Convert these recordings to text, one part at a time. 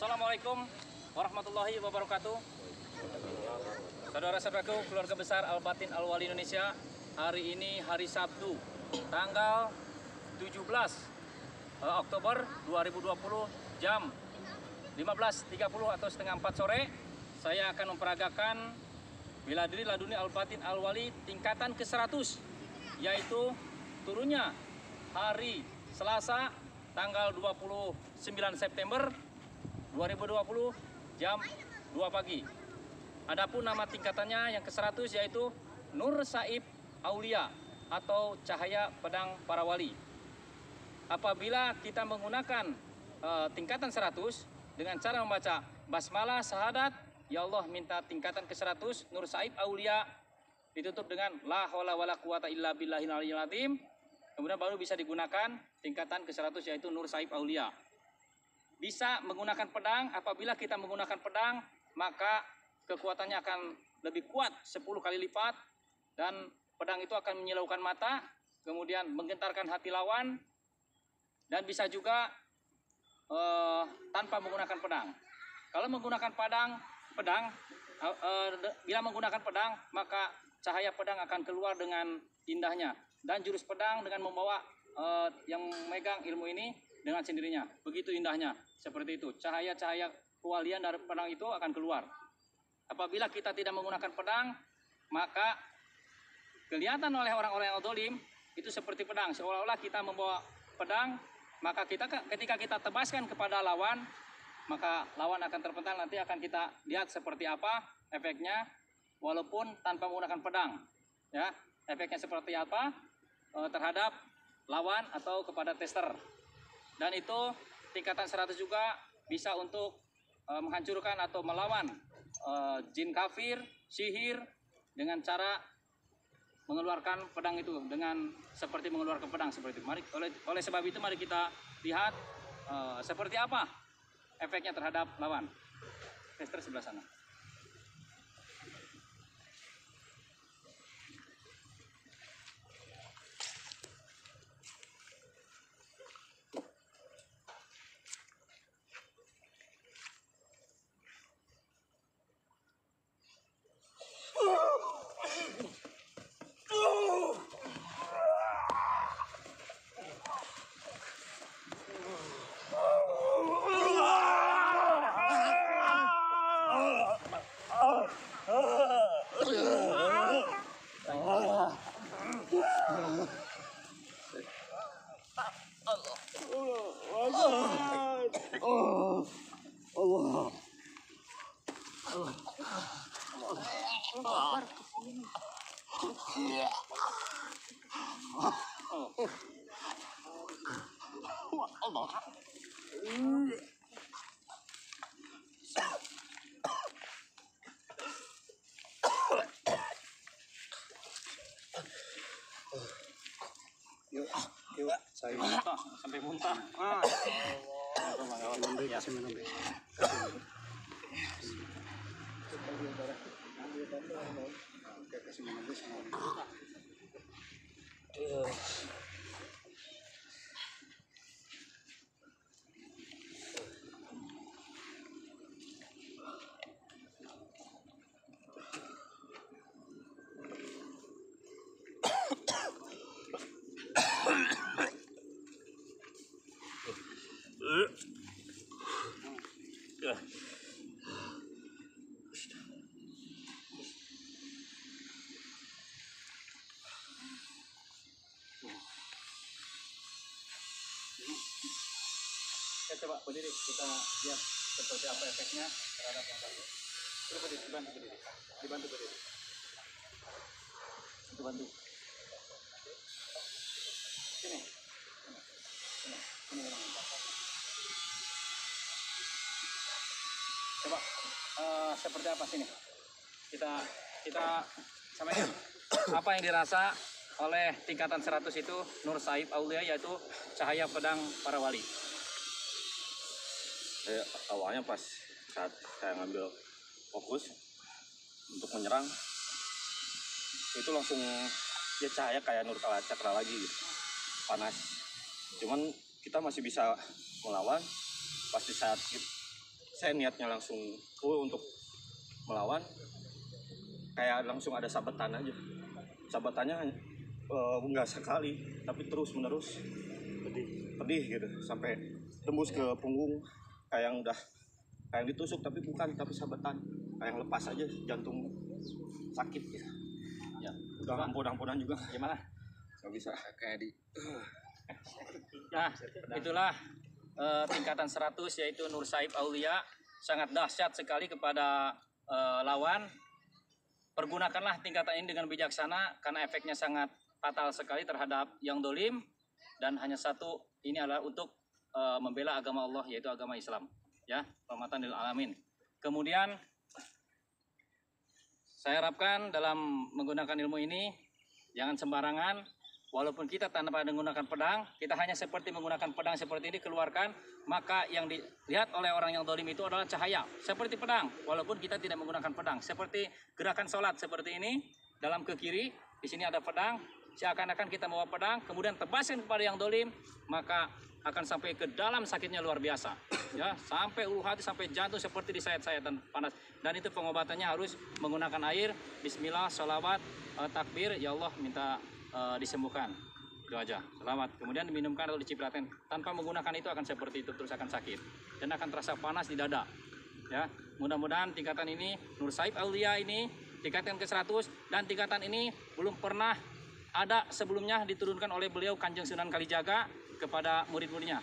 Assalamualaikum warahmatullahi wabarakatuh. Saudara-saudaraku, keluarga besar Al-Batin Al-Wali Indonesia, hari ini hari Sabtu, tanggal 17 Oktober 2020 jam 15.30 atau setengah 4 sore, saya akan memperagakan bela diri laduni Al-Batin Al-Wali tingkatan ke-100, yaitu turunnya hari Selasa tanggal 29 September 2020 jam 2 pagi. Adapun nama tingkatannya yang ke-100 yaitu Nur Saib Aulia atau Cahaya Pedang Para Wali. Apabila kita menggunakan tingkatan 100 dengan cara membaca basmalah syahadat, ya Allah minta tingkatan ke-100 Nur Saib Aulia, ditutup dengan la haula wala quwata illa billahil aliyyil azim. Kemudian baru bisa digunakan tingkatan ke-100 yaitu Nur Saib Aulia. Bisa menggunakan pedang. Apabila kita menggunakan pedang, maka kekuatannya akan lebih kuat 10 kali lipat, dan pedang itu akan menyilaukan mata, kemudian menggentarkan hati lawan, dan bisa juga tanpa menggunakan pedang. Kalau menggunakan pedang, bila menggunakan pedang, maka cahaya pedang akan keluar dengan indahnya, dan jurus pedang dengan membawa yang memegang ilmu ini dengan sendirinya. Begitu indahnya, seperti itu. Cahaya-cahaya kewalian dari pedang itu akan keluar. Apabila kita tidak menggunakan pedang, maka kelihatan oleh orang-orang yang zalim itu seperti pedang, seolah-olah kita membawa pedang. Maka ketika kita tebaskan kepada lawan, maka lawan akan terpental. Nanti akan kita lihat seperti apa efeknya, walaupun tanpa menggunakan pedang. Ya, efeknya seperti apa terhadap lawan atau kepada tester. Dan itu tingkatan 100 juga bisa untuk menghancurkan atau melawan jin kafir, sihir, dengan cara mengeluarkan pedang itu, dengan seperti mengeluarkan pedang seperti itu. Oleh sebab itu mari kita lihat seperti apa efeknya terhadap lawan. Tester sebelah sana. Yuk, saya Muntah, sampai muntah. Coba berdiri, kita lihat seperti apa efeknya terhadap yang tadi. Terus berdiri, dibantu berdiri, dibantu. Sini. Coba seperti apa sini? Kita sampaikan apa yang dirasa oleh tingkatan 100 itu Nur Saib Aulia, yaitu Cahaya Pedang Para Wali. Saya awalnya pas saat saya ngambil fokus untuk menyerang, itu langsung ya cahaya kayak Nur Cakra lagi gitu, panas. Cuman kita masih bisa melawan. Pasti saya niatnya langsung full untuk melawan, kayak langsung ada sabetan aja. Sabetannya enggak sekali, tapi terus menerus pedih gitu, sampai tembus ke punggung, kayak yang ditusuk tapi bukan, tapi sabetan, kayak yang lepas aja, jantung sakit gitu. Ya. Udah ampun-ampunan juga Gimana? nggak bisa. Kayak di Nah, itulah tingkatan 100 yaitu Nur Saib Aulia, sangat dahsyat sekali kepada lawan. Pergunakanlah tingkatan ini dengan bijaksana karena efeknya sangat fatal sekali terhadap yang dolim, dan hanya satu, ini adalah untuk membela agama Allah yaitu agama Islam, ya, rahmatan lil alamin. Kemudian saya harapkan dalam menggunakan ilmu ini jangan sembarangan. Walaupun kita tanpa menggunakan pedang, kita hanya seperti menggunakan pedang seperti ini, keluarkan, maka yang dilihat oleh orang yang dolim itu adalah cahaya seperti pedang. Walaupun kita tidak menggunakan pedang, seperti gerakan sholat seperti ini, dalam ke kiri, di sini ada pedang, seakan-akan kita membawa pedang, kemudian tebasin kepada yang dolim, maka akan sampai ke dalam sakitnya luar biasa, ya, sampai ulu hati, sampai jantung seperti disayat-sayatan panas. Dan itu pengobatannya harus menggunakan air, Bismillah, sholawat, takbir, ya Allah minta disembuhkan, itu aja, selamat. Kemudian diminumkan atau dicipratin. Tanpa menggunakan itu akan seperti itu, terus akan sakit dan akan terasa panas di dada, ya. Mudah-mudahan tingkatan ini Nur Saib Aulia ini tingkatan ke-100, dan tingkatan ini belum pernah ada sebelumnya diturunkan oleh beliau Kanjeng Sunan Kalijaga kepada murid-muridnya.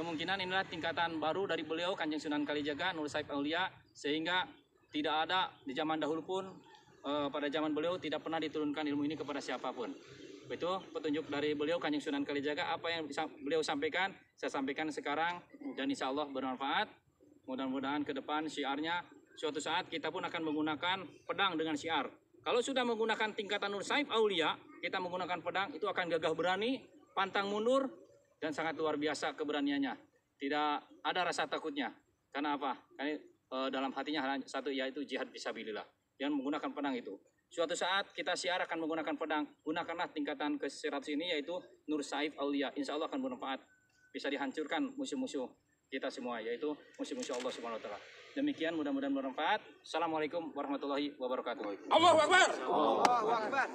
Kemungkinan inilah tingkatan baru dari beliau Kanjeng Sunan Kalijaga, Nur Saib Aulia, sehingga tidak ada di zaman dahulu pun, pada zaman beliau tidak pernah diturunkan ilmu ini kepada siapapun. Itu petunjuk dari beliau Kanjeng Sunan Kalijaga. Apa yang bisa beliau sampaikan, saya sampaikan sekarang, dan insya Allah bermanfaat. Mudah-mudahan ke depan syiarnya, suatu saat kita pun akan menggunakan pedang dengan syiar. Kalau sudah menggunakan tingkatan Nur Saib Aulia, kita menggunakan pedang, itu akan gagah berani, pantang mundur, dan sangat luar biasa keberaniannya. Tidak ada rasa takutnya. Karena apa? Karena dalam hatinya hanya satu, yaitu jihad fisabilillah, yang menggunakan pedang itu. Suatu saat kita syiar akan menggunakan pedang, gunakanlah tingkatan ke-100 ini, yaitu Nur Saib Aulia. Insya Allah akan bermanfaat, bisa dihancurkan musuh-musuh kita semua, yaitu musuh-musuh Allah Subhanahu wa Ta'ala. Demikian, mudah-mudahan bermanfaat. Assalamualaikum warahmatullahi wabarakatuh. Allahu Akbar. Allahu Akbar.